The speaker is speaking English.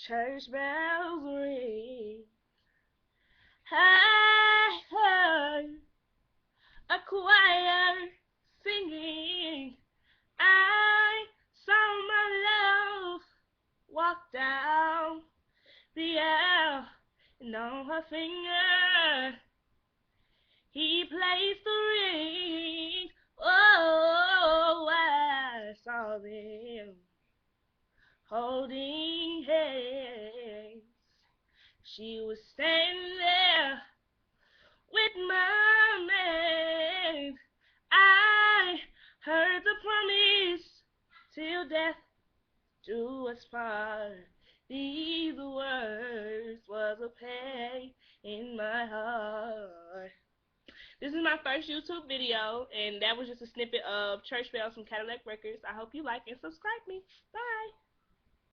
Church bells ring. I heard a choir singing. I saw my love walk down the aisle, and on her finger he placed the ring. Oh, I saw them holding hands. She was standing there with my man. I heard the promise till death do us part. These words was a pain in my heart. This is my first YouTube video, and that was just a snippet of Church Bells from Cadillac Records. I hope you like and subscribe me. Bye.